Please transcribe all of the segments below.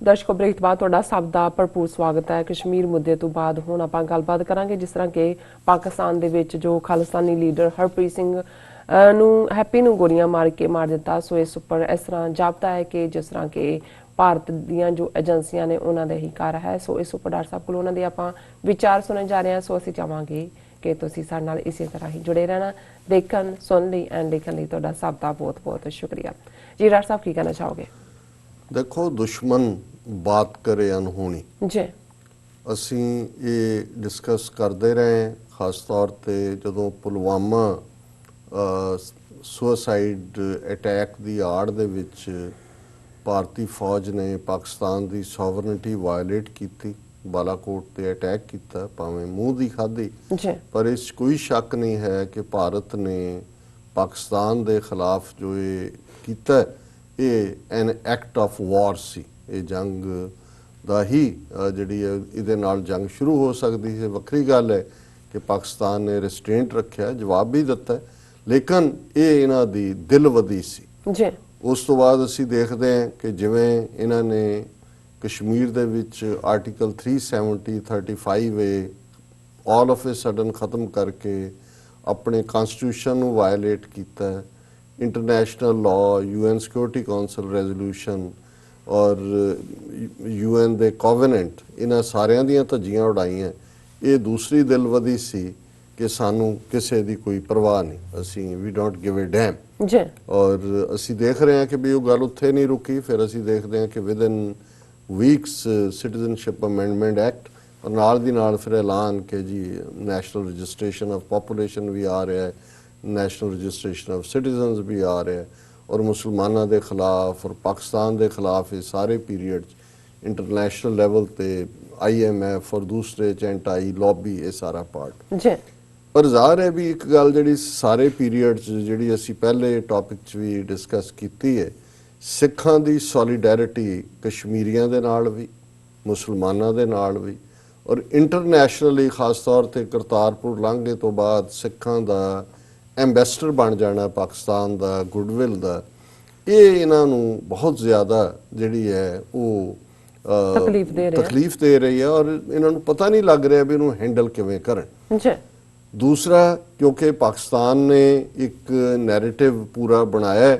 ਦਰਸ਼ਕੋ break ਬਾਅਦ ਤੁਹਾਡਾ ਸਭ ਦਾ ਭਰਪੂਰ ਸਵਾਗਤ ਹੈ। ਕਸ਼ਮੀਰ ਮੁੱਦੇ ਤੋਂ ਬਾਅਦ ਹੁਣ ਆਪਾਂ ਗੱਲਬਾਤ ਕਰਾਂਗੇ ਜਿਸ ਤਰ੍ਹਾਂ ਕਿ ਪਾਕਿਸਤਾਨ ਦੇ ਵਿੱਚ ਜੋ ਖਾਲਿਸਤਾਨੀ ਲੀਡਰ ਹਰਪ੍ਰੀਤ ਸਿੰਘ ਨੂੰ ਹੈਪੀ ਨੂੰ ਗੋਲੀਆਂ ਮਾਰ ਕੇ ਮਾਰ ਦਿੱਤਾ। ਸੋ ਇਸ ਉੱਪਰ ਇਸ ਤਰ੍ਹਾਂ ਜਾਪਦਾ ਹੈ ਕਿ ਜਿਸ ਤਰ੍ਹਾਂ ਕਿ ਭਾਰਤ ਦੀਆਂ ਜੋ ਏਜੰਸੀਆਂ ਨੇ ਉਹਨਾਂ ਦਾ ਹੀ ਕਾਰਾ ਹੈ। ਸੋ ਇਸ ਉੱਪਰ ਡਾਕਟਰ ਸਾਹਿਬ ਕੋਲ ਉਹਨਾਂ ਦੇ ਆਪਾਂ ਵਿਚਾਰ ਸੁਣਨ ਜਾ ਰਹੇ ਹਾਂ। ਸੋ ਅਸੀਂ ਚਾਹਾਂਗੇ ਕਿ ਤੁਸੀਂ ਸਾਡੇ ਨਾਲ ਇਸੇ ਤਰ੍ਹਾਂ ਹੀ ਜੁੜੇ ਰਹਿਣਾ। ਦੇਖਣ ਸੁਣਨ ਲਈ ਐਂਡ ਦੇਖਣ ਲਈ ਤੁਹਾਡਾ ਸਭ ਦਾ ਬਹੁਤ ਬਹੁਤ ਸ਼ੁਕਰੀਆ ਜੀ। ਡਾਕਟਰ ਸਾਹਿਬ ਕੀ ਕਹਿਣਾ ਚਾਹੋਗੇ? देखो दुश्मन बात करे अनहोनी जी असी ये डिस्कस करते रहे खास तौर पे जदों पुलवामा सुसाइड अटैक की आड़ दे विच भारतीय फौज ने पाकिस्तान की सॉवरनिटी वायलेट की बालाकोट ते अटैक किया भावें मूँह दी खाधी पर इस कोई शक नहीं है कि भारत ने पाकिस्तान के खिलाफ जो ये किया ये एन एक्ट ऑफ वॉर सी। ये जंग दा ही जिहड़ी है इहदे नाल जंग शुरू हो सकती है। वक्री गल है कि पाकिस्तान ने रिस्ट्रेंट रखा जवाब भी दिता लेकिन ये इन्हां दी दिलवदी सी जी। उस तो बाद असी देखते हैं कि जिवें इन्हां ने कश्मीर दे विच article 370 35 A all of a sudden खत्म करके अपने कॉन्स्टिट्यूशन नूं वायलेट कीता है। International law UN security council resolution और UN दे कोवेनेंट इन्हां सारियां दियां धज्जियां उड़ाईयां। ये दूसरी दिलवदी सी कि सानू किसी दी कोई परवाह नहीं, असी we don't give a damn जी। और असी देख रहे हैं कि भी वो गल उत्थे नहीं रुकी। फिर असी देखते हैं कि with in weeks citizenship amendment act और नाल दी नाल फिर ऐलान कि जी नैशनल रजिस्ट्रेशन ऑफ पॉपूलेशन भी आ रहा है, नैशनल रजिस्ट्रेशन ऑफ सिटीजनस भी आ रहा है और मुसलमानों के खिलाफ और पाकिस्तान के खिलाफ ये सारे पीरीयड इंटरनेशनल लैवल पे IMF और दूसरे चैंटाई लॉबी ये सारा पार्ट जी। पर ज़ाहिर है भी एक गल जी सारे पीरीयड जी असी पहले टॉपिक भी डिस्कस की है सिखां दी सॉलीडैरिटी कश्मीरियों के नाल भी मुसलमानों के नाल भी और इंटरनेशनली खास तौर पर करतारपुर लांघे तो बाद सिखां दा एंबेसडर बन जाना पाकिस्तान का गुडविल का ये इन्हों बहुत ज़्यादा जी है वो तकलीफ दे रही है और इन्हों पता नहीं लग रहा भी इन्हों हैंडल किवें करन। दूसरा क्योंकि पाकिस्तान ने एक नैरेटिव पूरा बनाया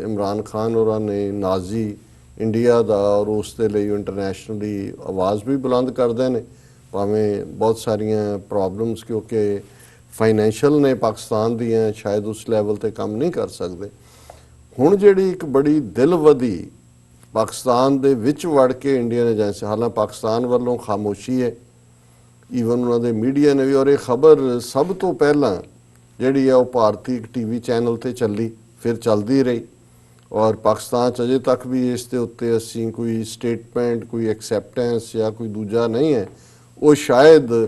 इमरान खान और ने नाजी इंडिया का और उसके लिए इंटरनेशनली आवाज़ भी बुलंद करते हैं भावें बहुत सारिया प्रॉब्लम्स क्योंकि फाइनैंशियल ने पाकिस्तान दियां शायद उस लैवल ते काम नहीं कर सकते। हुण जिहड़ी एक बड़ी दिलवदी पाकिस्तान दे विच वड़ के इंडियन एजेंसी हालांकि पाकिस्तान वालों खामोशी है ईवन उन्होंने मीडिया ने भी और ये खबर सब तो पहला जिहड़ी है वो भारतीय TV चैनल ते चली फिर चलती रही और पाकिस्तान अजे तक भी इस दे उत्ते असीं कोई स्टेटमेंट कोई एक्सैप्टेंस या कोई दूजा नहीं है। वो शायद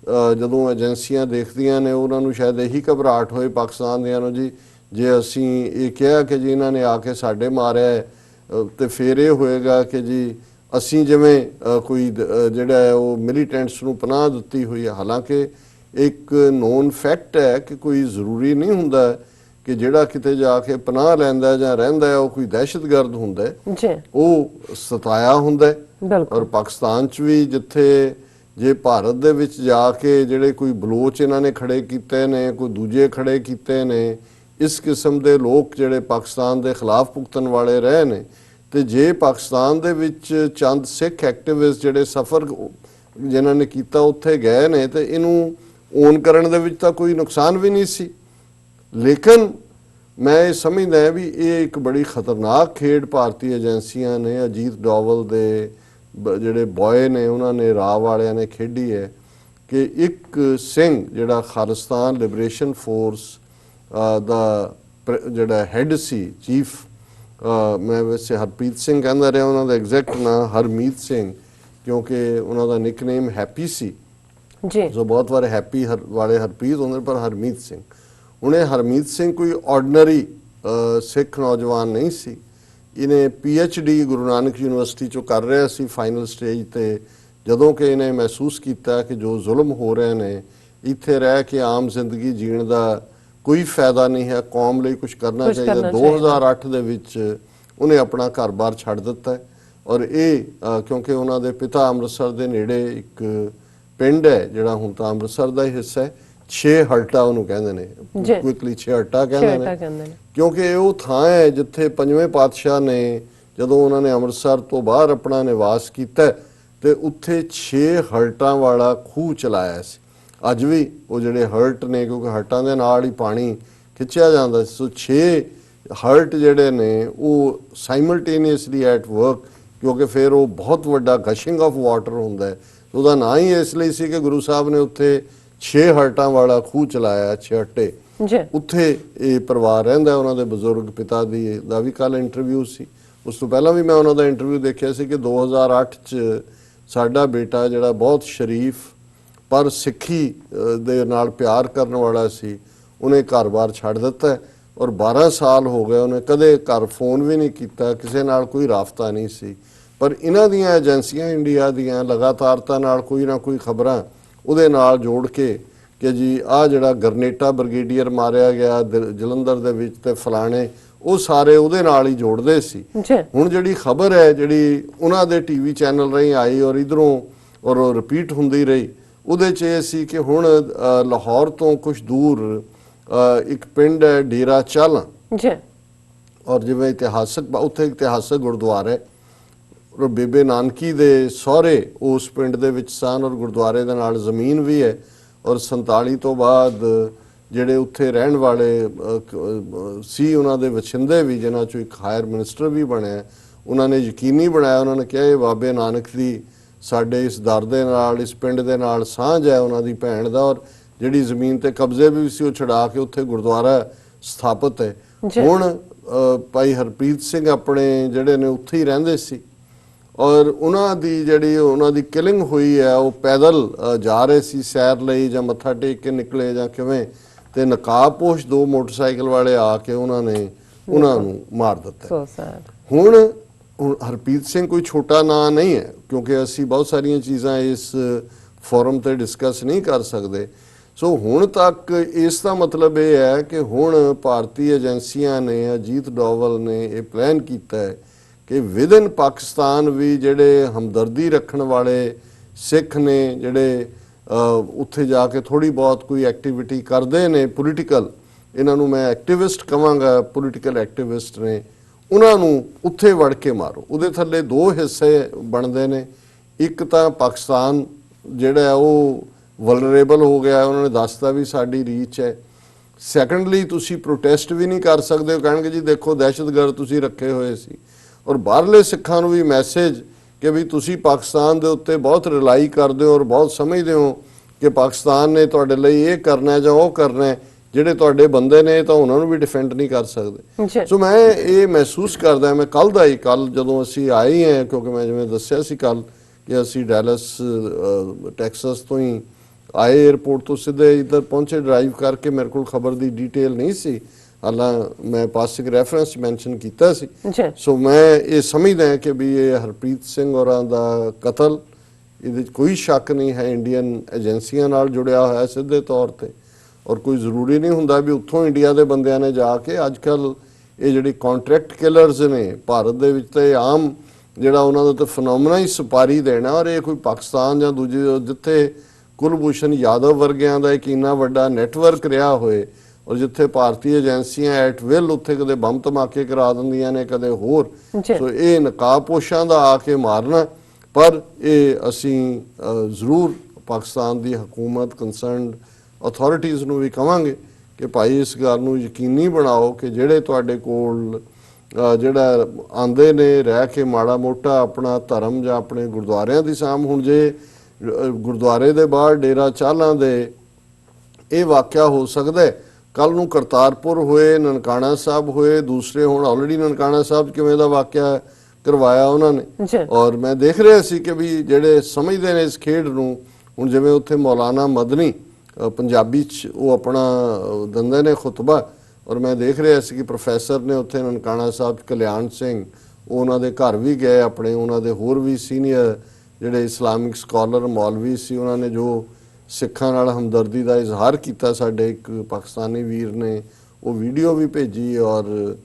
जदों एजेंसियां देखदियां ने उन्होंने शायद यही घबराहट होए पाकिस्तान दियां नूं जी जे असीं ये कहा कि जी इन्होंने आके साडे मारिया है तो फिर ये होएगा कि जी असीं जिवें कोई जिहड़ा है वो मिलीटेंट्स नूं पनाह दित्ती हुई है। हालांकि एक नोन फैक्ट है कि कोई जरूरी नहीं हुंदा कि जिहड़ा किते जाके पनाह लैंदा जां रहिंदा है वो कोई दहशतगर्द हुंदा है, वो सताया हुंदा है। और पाकिस्तान च भी जिथे जे भारत दे विच जाके जिहड़े कोई बलोच इन्हां ने खड़े कीते ने कोई दूजे खड़े कीते ने इस किस्म के लोग जिहड़े पाकिस्तान के खिलाफ भुगतन वाले रहे ने ते जे पाकिस्तान दे विच चंद सिख एक्टिविस्ट जिहड़े सफ़र जिन्हां ने कीता उत्थे गए ने ते इनू ओन करन दे विच तां कोई नुकसान भी नहीं सी। लेकिन मैं ये समझदा भी ये एक बड़ी खतरनाक खेड भारतीय एजेंसियां ने अजीत डोवल दे जिहड़े बॉय ने उन्होंने राह वालियां ने खेडी है कि एक सिंह जिहड़ा खालिस्तान लिबरेशन फोर्स दा जिहड़ा हैड सी चीफ मैं वैसे हरप्रीत सिंह कहंदा रहा उन्होंने एग्जैक्ट नाम हरमीत सिंह क्योंकि उन्होंने निकनेम हैप्पी सी जी। जो बहुत बार हैप्पी वाले हरप्रीत होंदे पर हरमीत सिंह उन्हें हरमीत सिंह कोई ऑर्डनरी सिख नौजवान नहीं सी। इन्हें PhD गुरु नानक यूनिवर्सिटी चो कर रहा सी फाइनल स्टेज ते जदों कि इन्हें महसूस किया कि जो जुल्म हो रहे हैं इत्थे रह के आम जिंदगी जीण दा कोई फायदा नहीं है, कौम लिए कुछ करना चाहिए। 2008 दे विच उन्हें अपना घर बार छड़ दिता है ਔਰ ਇਹ ਕਿਉਂਕਿ ਉਹਨਾਂ ਦੇ ਪਿਤਾ ਅੰਮ੍ਰਿਤਸਰ ਦੇ ਨੇੜੇ ਇੱਕ ਪਿੰਡ ਹੈ ਜਿਹੜਾ ਹੁਣ ਤਾਂ ਅੰਮ੍ਰਿਤਸਰ ਦਾ ਹੀ ਹਿੱਸਾ ਹੈ, 6 ਹਲਟਾ ਉਹਨੂੰ ਕਹਿੰਦੇ ਨੇ, ਕੁਇਕਲੀ 6 ਹਲਟਾ ਕਹਿੰਦੇ ਨੇ, ਕਿਉਂਕਿ ਇਹ ਉਹ ਥਾਂ ਹੈ ਜਿੱਥੇ ਪੰਜਵੇਂ ਪਾਤਸ਼ਾਹ ਨੇ ਜਦੋਂ ਉਹਨਾਂ ਨੇ ਅੰਮ੍ਰਿਤਸਰ ਤੋਂ ਬਾਹਰ ਆਪਣਾ ਨਿਵਾਸ ਕੀਤਾ ਤੇ ਉੱਥੇ 6 ਹਲਟਾਂ ਵਾਲਾ ਖੂਹ ਚਲਾਇਆ ਸੀ। ਅੱਜ ਵੀ ਉਹ ਜਿਹੜੇ ਹਲਟ ਨੇ, ਕਿਉਂਕਿ ਹਲਟਾਂ ਦੇ ਨਾਲ ਹੀ ਪਾਣੀ ਖਿੱਚਿਆ ਜਾਂਦਾ ਸੀ, ਸੋ 6 ਹਲਟ ਜਿਹੜੇ ਨੇ ਉਹ ਸਾਈਮਲਟੇਨੀਅਸਲੀ ਐਟ ਵਰਕ, ਕਿਉਂਕਿ ਫਿਰ ਉਹ ਬਹੁਤ ਵੱਡਾ ਗਸ਼ਿੰਗ ਆਫ ਵਾਟਰ ਹੁੰਦਾ ਹੈ। ਉਹਦਾ ਨਾਂ ਹੀ ਇਸ ਲਈ ਸੀ ਕਿ ਗੁਰੂ ਸਾਹਿਬ ਨੇ ਉੱਥੇ 6 ਹਲਟਾਂ ਵਾਲਾ ਖੂਹ ਚਲਾਇਆ, 6 ਹੱਟੇ। ਉੱਥੇ ਇਹ ਪਰਿਵਾਰ ਰਹਿੰਦਾ, ਉਹਨਾਂ ਦੇ ਬਜ਼ੁਰਗ ਪਿਤਾ ਦਾ ਵੀ ਕੱਲ ਇੰਟਰਵਿਊ ਸੀ। ਉਸ ਤੋਂ ਪਹਿਲਾਂ ਵੀ ਮੈਂ ਉਹਨਾਂ ਦਾ ਇੰਟਰਵਿਊ ਦੇਖਿਆ ਸੀ ਕਿ 2008 ਚ ਸਾਡਾ ਬੇਟਾ ਜਿਹੜਾ ਬਹੁਤ ਸ਼ਰੀਫ ਪਰ ਸਿੱਖੀ ਦੇ ਨਾਲ ਪਿਆਰ ਕਰਨ ਵਾਲਾ ਸੀ, ਉਹਨੇ ਘਰ-ਬਾਰ ਛੱਡ ਦਿੱਤਾ ਔਰ 12 ਸਾਲ ਹੋ ਗਏ ਉਹਨੇ ਕਦੇ ਘਰ ਫੋਨ ਵੀ ਨਹੀਂ ਕੀਤਾ, ਕਿਸੇ ਨਾਲ ਕੋਈ ਰਾਬਤਾ ਨਹੀਂ ਸੀ। ਪਰ ਇਹਨਾਂ ਦੀਆਂ ਏਜੰਸੀਆਂ ਇੰਡੀਆ ਦੀਆਂ ਲਗਾਤਾਰਤਾ ਨਾਲ ਕੋਈ ਨਾ ਕੋਈ ਖਬਰਾਂ ਉਹਦੇ ਨਾਲ ਜੋੜ ਕੇ ਕਿ ਜੀ ਆਹ ਜਿਹੜਾ ਗਰਨੇਟਾ ਬ੍ਰਿਗੇਡੀਅਰ ਮਾਰਿਆ ਗਿਆ ਜਲੰਧਰ ਦੇ ਵਿੱਚ ਤੇ ਫਲਾਣੇ, ਉਹ ਸਾਰੇ ਉਹਦੇ ਨਾਲ ਹੀ ਜੋੜਦੇ ਸੀ। ਹੁਣ ਜਿਹੜੀ ਖਬਰ ਹੈ ਜਿਹੜੀ ਉਹਨਾਂ ਦੇ ਟੀਵੀ ਚੈਨਲ ਰਾਹੀਂ ਆਈ ਔਰ ਇਧਰੋਂ ਔਰ ਰਿਪੀਟ ਹੁੰਦੀ ਰਹੀ, ਉਹਦੇ 'ਚ ਇਹ ਸੀ ਕਿ ਹੁਣ ਲਾਹੌਰ ਤੋਂ ਕੁਝ ਦੂਰ ਇੱਕ ਪਿੰਡ ਹੈ ਡੇਰਾ ਚਾਲਾਂ, ਔਰ ਜਿਵੇਂ ਇਤਿਹਾਸਕ ਉੱਥੇ ਇਤਿਹਾਸਕ ਗੁਰਦੁਆਰਾ ਹੈ ਔਰ ਬੇਬੇ ਨਾਨਕੀ ਦੇ ਸਹੁਰੇ ਉਸ ਪਿੰਡ ਦੇ ਵਿੱਚ ਸਨ ਔਰ ਗੁਰਦੁਆਰੇ ਦੇ ਨਾਲ ਜ਼ਮੀਨ ਵੀ ਹੈ ਔਰ 47 ਤੋਂ ਬਾਅਦ ਜਿਹੜੇ ਉੱਥੇ ਰਹਿਣ ਵਾਲੇ ਸੀ ਉਹਨਾਂ ਦੇ ਵਛਿੰਦੇ ਵੀ, ਜਿਨ੍ਹਾਂ 'ਚੋਂ ਇੱਕ ਹਾਇਰ ਮਿਨਿਸਟਰ ਵੀ ਬਣਿਆ, ਉਹਨਾਂ ਨੇ ਯਕੀਨੀ ਬਣਾਇਆ, ਉਹਨਾਂ ਨੇ ਕਿਹਾ ਇਹ ਬਾਬੇ ਨਾਨਕ ਦੀ ਸਾਡੇ ਇਸ ਦਰ ਦੇ ਨਾਲ, ਇਸ ਪਿੰਡ ਦੇ ਨਾਲ ਸਾਂਝ ਹੈ ਉਹਨਾਂ ਦੀ ਭੈਣ ਦਾ, ਔਰ ਜਿਹੜੀ ਜ਼ਮੀਨ ਤੇ ਕਬਜ਼ੇ ਵੀ ਸੀ ਉਹ ਛਡਾ ਕੇ ਉੱਥੇ ਗੁਰਦੁਆਰਾ ਸਥਾਪਿਤ ਹੈ। ਹੁਣ ਭਾਈ ਹਰਪ੍ਰੀਤ ਸਿੰਘ ਆਪਣੇ ਜਿਹੜੇ ਨੇ ਉੱਥੇ ਹੀ ਰਹਿੰਦੇ ਸੀ ਔਰ ਉਹਨਾਂ ਦੀ ਜਿਹੜੀ ਉਹਨਾਂ ਦੀ ਕਿਲਿੰਗ ਹੋਈ ਹੈ, ਉਹ ਪੈਦਲ ਜਾ ਰਹੇ ਸੀ ਸੈਰ ਲਈ ਜਾਂ ਮੱਥਾ ਟੇਕ ਕੇ ਨਿਕਲੇ ਜਾਂ ਕਿਵੇਂ, ਤੇ ਨਕਾਬਪੋਸ਼ 2 ਮੋਟਰਸਾਈਕਲ ਵਾਲੇ ਆ ਕੇ ਉਹਨਾਂ ਨੂੰ ਮਾਰ ਦਿੱਤਾ। ਹੁਣ ਹਰਪ੍ਰੀਤ ਸਿੰਘ ਕੋਈ ਛੋਟਾ ਨਾਂ ਨਹੀਂ ਹੈ, ਕਿਉਂਕਿ ਅਸੀਂ ਬਹੁਤ ਸਾਰੀਆਂ ਚੀਜ਼ਾਂ ਇਸ ਫੋਰਮ ਤੇ ਡਿਸਕਸ ਨਹੀਂ ਕਰ ਸਕਦੇ। ਸੋ ਹੁਣ ਤੱਕ ਇਸ ਦਾ ਮਤਲਬ ਇਹ ਹੈ ਕਿ ਹੁਣ ਭਾਰਤੀ ਏਜੰਸੀਆਂ ਨੇ, ਅਜੀਤ ਡੋਵਲ ਨੇ ਇਹ ਪਲਾਨ ਕੀਤਾ ਹੈ ਕਿ ਵਿਦਨ ਪਾਕਿਸਤਾਨ ਵੀ ਜਿਹੜੇ ਹਮਦਰਦੀ ਰੱਖਣ ਵਾਲੇ ਸਿੱਖ ਨੇ, ਜਿਹੜੇ ਉੱਥੇ ਜਾ ਕੇ ਥੋੜੀ ਬਹੁਤ ਕੋਈ ਐਕਟੀਵਿਟੀ ਕਰਦੇ ਨੇ ਪੋਲੀਟੀਕਲ, ਇਹਨਾਂ ਨੂੰ ਮੈਂ ਐਕਟਿਵਿਸਟ ਕਵਾਂਗਾ, ਪੋਲੀਟੀਕਲ ਐਕਟਿਵਿਸਟ ਨੇ, ਉਹਨਾਂ ਨੂੰ ਉੱਥੇ ਵੜ ਕੇ ਮਾਰੋ। ਉਹਦੇ ਥੱਲੇ 2 ਹਿੱਸੇ ਬਣਦੇ ਨੇ, ਇੱਕ ਤਾਂ ਪਾਕਿਸਤਾਨ ਜਿਹੜਾ ਉਹ ਵਲਨਰੇਬਲ ਹੋ ਗਿਆ, ਉਹਨਾਂ ਨੇ ਦੱਸਤਾ ਵੀ ਸਾਡੀ ਰੀਚ ਹੈ। ਸੈਕੰਡਲੀ ਤੁਸੀਂ ਪ੍ਰੋਟੈਸਟ ਵੀ ਨਹੀਂ ਕਰ ਸਕਦੇ, ਉਹ ਕਹਿਣਗੇ ਜੀ ਦੇਖੋ ਦਹਿਸ਼ਤਗਰਦ ਤੁਸੀਂ ਰੱਖੇ ਹੋਏ ਸੀ। ਔਰ ਬਾਹਰਲੇ ਸਿੱਖਾਂ ਨੂੰ ਵੀ ਮੈਸੇਜ ਕਿ ਵੀ ਤੁਸੀਂ ਪਾਕਿਸਤਾਨ ਦੇ ਉੱਤੇ ਬਹੁਤ ਰਿਲਾਈ ਕਰਦੇ ਹੋ ਔਰ ਬਹੁਤ ਸਮਝਦੇ ਹੋ ਕਿ ਪਾਕਿਸਤਾਨ ਨੇ ਤੁਹਾਡੇ ਲਈ ਇਹ ਕਰਨਾ ਜਾਂ ਉਹ ਕਰਨਾ, ਜਿਹੜੇ ਤੁਹਾਡੇ ਬੰਦੇ ਨੇ ਤਾਂ ਉਹਨਾਂ ਨੂੰ ਵੀ ਡਿਫੈਂਡ ਨਹੀਂ ਕਰ ਸਕਦੇ। ਸੋ ਮੈਂ ਇਹ ਮਹਿਸੂਸ ਕਰਦਾ, ਮੈਂ ਕੱਲ ਜਦੋਂ ਅਸੀਂ ਆਏ ਹਾਂ, ਕਿਉਂਕਿ ਮੈਂ ਜਿਵੇਂ ਦੱਸਿਆ ਸੀ ਕੱਲ ਕਿ ਅਸੀਂ ਡੈਲਸ ਟੈਕਸਸ ਤੋਂ ਹੀ ਆਏ, 에ਅਰਪੋਰਟ ਤੋਂ ਸਿੱਧੇ ਇੱਧਰ ਪਹੁੰਚੇ ਡਰਾਈਵ ਕਰਕੇ, ਮੇਰੇ ਕੋਲ ਖਬਰ ਦੀ ਡਿਟੇਲ ਨਹੀਂ ਸੀ, ਹਾਲਾਂ ਮੈਂ ਪਾਸਿੰਗ ਰੈਫਰੈਂਸ ਮੈਂਸ਼ਨ ਕੀਤਾ ਸੀ। ਸੋ ਮੈਂ ਇਹ ਸਮਝਦਾ ਕਿ ਵੀ ਇਹ ਹਰਪ੍ਰੀਤ ਸਿੰਘ ਹੋਰਾਂ ਦਾ ਕਤਲ, ਇਹਦੇ 'ਚ ਕੋਈ ਸ਼ੱਕ ਨਹੀਂ ਹੈ, ਇੰਡੀਅਨ ਏਜੰਸੀਆਂ ਨਾਲ ਜੁੜਿਆ ਹੋਇਆ ਸਿੱਧੇ ਤੌਰ ਤੇ, ਔਰ ਕੋਈ ਜ਼ਰੂਰੀ ਨਹੀਂ ਹੁੰਦਾ ਵੀ ਉੱਥੋਂ ਇੰਡੀਆ ਦੇ ਬੰਦਿਆਂ ਨੇ ਜਾ ਕੇ। ਅੱਜ ਕੱਲ ਇਹ ਜਿਹੜੀ ਕੰਟਰੈਕਟ ਕਿਲਰਸ ਨੇ ਭਾਰਤ ਦੇ ਵਿੱਚ ਤਾਂ ਇਹ ਆਮ ਜਿਹੜਾ ਉਹਨਾਂ ਦਾ ਤਾਂ ਫਨੋਮਨਾ ਹੀ ਸੁਪਾਰੀ ਦੇਣਾ, ਔਰ ਇਹ ਕੋਈ ਪਾਕਿਸਤਾਨ ਜਾਂ ਦੂਜੇ ਜਿੱਥੇ ਕੁਲਭੂਸ਼ਣ ਯਾਦਵ ਵਰਗਿਆਂ ਦਾ ਇੱਕ ਇੰਨਾ ਵੱਡਾ ਨੈਟਵਰਕ ਰਿਹਾ ਹੋਏ ਔਰ ਜਿੱਥੇ ਭਾਰਤੀ ਏਜੰਸੀਆਂ ਐਟ ਵਿਲ ਉੱਥੇ ਕਦੇ ਬੰਬ ਧਮਾਕੇ ਕਰਾ ਦਿੰਦੀਆਂ ਨੇ, ਕਦੇ ਹੋਰ। ਸੋ ਇਹ ਨਕਾਬਪੋਸ਼ਾਂ ਦਾ ਆ ਕੇ ਮਾਰਨਾ, ਪਰ ਇਹ ਅਸੀਂ ਜ਼ਰੂਰ ਪਾਕਿਸਤਾਨ ਦੀ ਹਕੂਮਤ, ਕੰਸਰਨਡ ਅਥਾਰਟੀਜ਼ ਨੂੰ ਵੀ ਕਵਾਂਗੇ ਕਿ ਭਾਈ ਇਸ ਗੱਲ ਨੂੰ ਯਕੀਨੀ ਬਣਾਓ ਕਿ ਜਿਹੜੇ ਤੁਹਾਡੇ ਕੋਲ ਜਿਹੜਾ ਆਂਦੇ ਨੇ ਰਹਿ ਕੇ ਮਾੜਾ ਮੋਟਾ ਆਪਣਾ ਧਰਮ ਜਾਂ ਆਪਣੇ ਗੁਰਦੁਆਰਿਆਂ ਦੀ ਸਾਂਭ, ਹੁਣ ਜੇ ਗੁਰਦੁਆਰੇ ਦੇ ਬਾਹਰ ਡੇਰਾ ਚਾਲਾਂ ਦੇ ਇਹ ਵਾਕਿਆ ਹੋ ਸਕਦਾ, ਕੱਲ ਨੂੰ ਕਰਤਾਰਪੁਰ ਹੋਏ, ਨਨਕਾਣਾ ਸਾਹਿਬ ਹੋਏ, ਦੂਸਰੇ ਹੁਣ ਆਲਰੇਡੀ ਨਨਕਾਣਾ ਸਾਹਿਬ ਕਿਵੇਂ ਦਾ ਵਾਕਿਆ ਕਰਵਾਇਆ ਉਹਨਾਂ ਨੇ। ਔਰ ਮੈਂ ਦੇਖ ਰਿਹਾ ਸੀ ਕਿ ਵੀ ਜਿਹੜੇ ਸਮਝਦੇ ਨੇ ਇਸ ਖੇਡ ਨੂੰ, ਹੁਣ ਜਿਵੇਂ ਉੱਥੇ ਮੌਲਾਨਾ ਮਦਨੀ ਪੰਜਾਬੀ 'ਚ ਉਹ ਆਪਣਾ ਦਿੰਦੇ ਨੇ ਖੁਤਬਾ, ਔਰ ਮੈਂ ਦੇਖ ਰਿਹਾ ਸੀ ਕਿ ਪ੍ਰੋਫੈਸਰ ਨੇ ਉੱਥੇ ਨਨਕਾਣਾ ਸਾਹਿਬ ਕਲਿਆਣ ਸਿੰਘ, ਉਹ ਉਹਨਾਂ ਦੇ ਘਰ ਵੀ ਗਏ ਆਪਣੇ, ਉਹਨਾਂ ਦੇ ਹੋਰ ਵੀ ਸੀਨੀਅਰ ਜਿਹੜੇ ਇਸਲਾਮਿਕ ਸਕਾਲਰ ਮੌਲਵੀ ਸੀ, ਉਹਨਾਂ ਨੇ ਜੋ ਸਿੱਖਾਂ ਨਾਲ ਹਮਦਰਦੀ ਦਾ ਇਜ਼ਹਾਰ ਕੀਤਾ। ਸਾਡੇ ਇੱਕ ਪਾਕਿਸਤਾਨੀ ਵੀਰ ਨੇ ਉਹ ਵੀਡੀਓ ਵੀ ਭੇਜੀ ਔਰ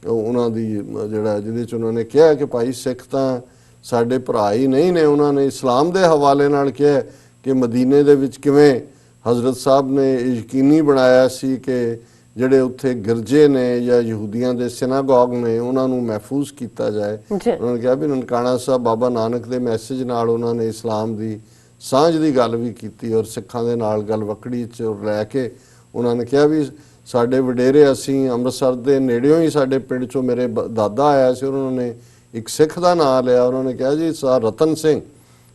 ਉਹਨਾਂ ਦੀ ਜਿਹੜਾ ਜਿਹਦੇ 'ਚ ਉਹਨਾਂ ਨੇ ਕਿਹਾ ਕਿ ਭਾਈ ਸਿੱਖ ਤਾਂ ਸਾਡੇ ਭਰਾ ਹੀ ਨਹੀਂ ਨੇ, ਉਹਨਾਂ ਨੇ ਇਸਲਾਮ ਦੇ ਹਵਾਲੇ ਨਾਲ ਕਿਹਾ ਕਿ ਮਦੀਨੇ ਦੇ ਵਿੱਚ ਕਿਵੇਂ ਹਜ਼ਰਤ ਸਾਹਿਬ ਨੇ ਯਕੀਨੀ ਬਣਾਇਆ ਸੀ ਕਿ ਜਿਹੜੇ ਉੱਥੇ ਗਿਰਜੇ ਨੇ ਜਾਂ ਯਹੂਦੀਆਂ ਦੇ ਸਿਨਾਗੋਗ ਨੇ ਉਹਨਾਂ ਨੂੰ ਮਹਿਫੂਜ਼ ਕੀਤਾ ਜਾਏ। ਉਹਨਾਂ ਨੇ ਕਿਹਾ ਵੀ ਨਨਕਾਣਾ ਸਾਹਿਬ ਬਾਬਾ ਨਾਨਕ ਦੇ ਮੈਸੇਜ ਨਾਲ ਉਹਨਾਂ ਨੇ ਇਸਲਾਮ ਦੀ ਸਾਂਝ ਦੀ ਗੱਲ ਵੀ ਕੀਤੀ ਔਰ ਸਿੱਖਾਂ ਦੇ ਨਾਲ ਗੱਲ ਵਕੜੀ 'ਚ ਲੈ ਕੇ ਉਹਨਾਂ ਨੇ ਕਿਹਾ ਵੀ ਸਾਡੇ ਵਡੇਰੇ, ਅਸੀਂ ਅੰਮ੍ਰਿਤਸਰ ਦੇ ਨੇੜਿਓਂ ਹੀ ਸਾਡੇ ਪਿੰਡ 'ਚੋਂ ਮੇਰੇ ਦਾਦਾ ਆਇਆ ਸੀ, ਉਹਨਾਂ ਨੇ ਇੱਕ ਸਿੱਖ ਦਾ ਨਾਂ ਲਿਆ। ਉਹਨਾਂ ਨੇ ਕਿਹਾ ਜੀ ਸਰ ਰਤਨ ਸਿੰਘ,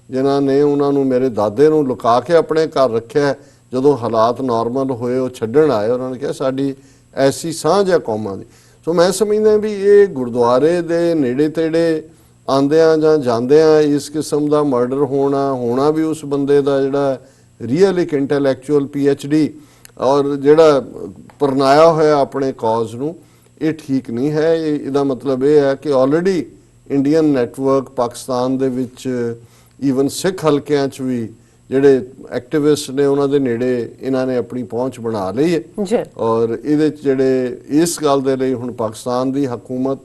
ਜਿਨ੍ਹਾਂ ਨੇ ਉਹਨਾਂ ਨੂੰ ਮੇਰੇ ਦਾਦੇ ਨੂੰ ਲੁਕਾ ਕੇ ਆਪਣੇ ਘਰ ਰੱਖਿਆ, ਜਦੋਂ ਹਾਲਾਤ ਨਾਰਮਲ ਹੋਏ ਉਹ ਛੱਡਣ ਆਏ। ਉਹਨਾਂ ਨੇ ਕਿਹਾ ਸਾਡੀ ਐਸੀ ਸਾਂਝ ਹੈ ਕੌਮਾਂ ਦੀ। ਸੋ ਮੈਂ ਸਮਝਦਾ ਵੀ ਇਹ ਗੁਰਦੁਆਰੇ ਦੇ ਨੇੜੇ ਤੇੜੇ ਆਉਂਦਿਆਂ ਜਾਂ ਜਾਂਦਿਆਂ ਇਸ ਕਿਸਮ ਦਾ ਮਰਡਰ ਹੋਣਾ ਵੀ ਉਸ ਬੰਦੇ ਦਾ ਜਿਹੜਾ ਰੀਅਲ ਇੱਕ ਇੰਟੈਲੈਕਚੁਅਲ PhD ਔਰ ਜਿਹੜਾ ਪਰਨਾਇਆ ਹੋਇਆ ਆਪਣੇ ਕਾਜ਼ ਨੂੰ, ਇਹ ਠੀਕ ਨਹੀਂ ਹੈ। ਇਹਦਾ ਮਤਲਬ ਇਹ ਹੈ ਕਿ ਆਲਰੇਡੀ ਇੰਡੀਅਨ ਨੈਟਵਰਕ ਪਾਕਿਸਤਾਨ ਦੇ ਵਿੱਚ ਈਵਨ ਸਿੱਖ ਹਲਕਿਆਂ 'ਚ ਵੀ ਜਿਹੜੇ ਐਕਟਿਵਿਸਟ ਨੇ ਉਹਨਾਂ ਦੇ ਨੇੜੇ ਇਹਨਾਂ ਨੇ ਆਪਣੀ ਪਹੁੰਚ ਬਣਾ ਲਈ ਹੈ ਔਰ ਇਹਦੇ 'ਚ ਜਿਹੜੇ ਇਸ ਗੱਲ ਦੇ ਲਈ ਹੁਣ ਪਾਕਿਸਤਾਨ ਦੀ ਹਕੂਮਤ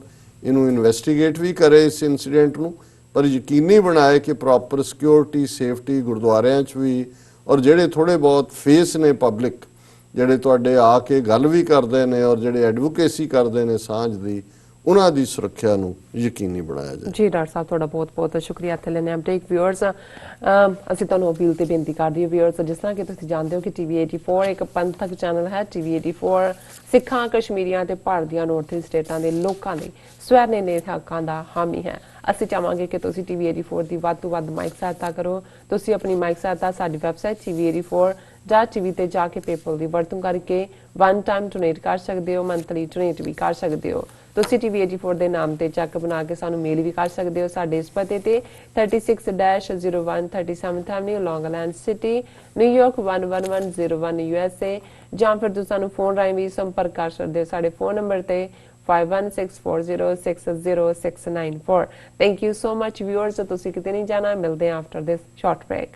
ਇਹਨੂੰ ਇਨਵੈਸਟੀਗੇਟ ਵੀ ਕਰੇ ਇਸ ਇਨਸੀਡੈਂਟ ਨੂੰ, ਪਰ ਯਕੀਨੀ ਬਣਾਏ ਕਿ ਪ੍ਰੋਪਰ ਸਿਕਿਉਰਿਟੀ ਸੇਫਟੀ ਗੁਰਦੁਆਰਿਆਂ 'ਚ ਵੀ ਔਰ ਜਿਹੜੇ ਥੋੜੇ ਬਹੁਤ ਫੇਸ ਨੇ ਪਬਲਿਕ ਜਿਹੜੇ ਤੁਹਾਡੇ ਆ ਕੇ ਗੱਲ ਵੀ ਕਰਦੇ ਨੇ ਔਰ ਜਿਹੜੇ ਐਡਵੋਕੇਸੀ ਕਰਦੇ ਨੇ ਸਾਂਝ ਦੀ, ਉਹਨਾਂ ਦੀ ਸੁਰੱਖਿਆ ਨੂੰ ਯਕੀਨੀ ਬਣਾਇਆ ਜਾਏ। ਜੀ ਡਾਕਟਰ ਸਾਹਿਬ ਤੁਹਾਡਾ ਬਹੁਤ ਬਹੁਤ ਸ਼ੁਕਰੀਆ ਇੱਥੇ ਲੈਣੇ ਅਪਡੇਟ ਵਿਊਅਰਸ। ਅਸੀਂ ਤੁਹਾਨੂੰ ਅਪੀਲ ਤੇ ਬੇਨਤੀ ਕਰਦੇ ਹਾਂ ਵਿਊਅਰਸ, ਜਿਸ ਤਰ੍ਹਾਂ ਕਿ ਤੁਸੀਂ ਜਾਣਦੇ ਹੋ ਕਿ TV84 ਇੱਕ ਪੰਥਕ ਚੈਨਲ ਹੈ। TV84 ਸਿੱਖਾਂ, ਕਸ਼ਮੀਰੀਆਂ ਤੇ ਭਾਰਤ ਦੀਆਂ ਨਾਰਥ ਈਸਟ ਸਟੇਟਾਂ ਦੇ ਲੋਕਾਂ ਲਈ ਸਵੈਰਨੇਤ ਹੱਕਾਂ ਦਾ ਹਾਮੀ ਹੈ। ਅਸੀਂ ਚਾਹਾਂਗੇ ਕਿ ਤੁਸੀਂ TV84 ਦੀ ਵੱਧ ਤੋਂ ਵੱਧ ਮਾਈਕ ਸਹਾਇਤਾ ਕਰੋ। ਤੁਸੀਂ ਆਪਣੀ ਮਾਈਕ ਸਹਾਇਤਾ ਸਾਡੀ ਵੈਬਸਾਈਟ TV84 ਜਾਂ TV ਤੇ ਜਾ ਕੇ ਪੇਪਲ ਦੀ ਵਰਤੋਂ ਕਰਕੇ ਵਨ ਟਾਈਮ ਡੋਨੇਟ ਕਰ ਸਕਦੇ ਹੋ, ਮੰਥਲੀ ਡੋਨੇਟ ਵੀ ਕਰ ਸਕਦੇ ਹੋ। ਤੁਸੀਂ TV84 ਦੇ ਨਾਮ ਤੇ ਚੈੱਕ ਬਣਾ ਕੇ ਸਾਨੂੰ ਮੇਲ ਵੀ ਕਰ ਸਕਦੇ ਹੋ ਸਾਡੇ ਇਸ ਪਤੇ ਤੇ 36-01 37th Avenue, Long Island City, New York 11101 USA, ਜਾਂ ਫਿਰ ਤੁਸੀਂ ਸਾਨੂੰ ਫੋਨ ਰਾਹੀਂ ਵੀ ਸੰਪਰਕ ਕਰ ਸਕਦੇ ਹੋ ਸਾਡੇ ਫੋਨ ਨੰਬਰ ਤੇ 5164060694। Thank you so much viewers, ਤੁਸੀਂ ਕਿਤੇ ਨਹੀਂ ਜਾਣਾ, ਮਿਲਦੇ ਹਾਂ after this short break।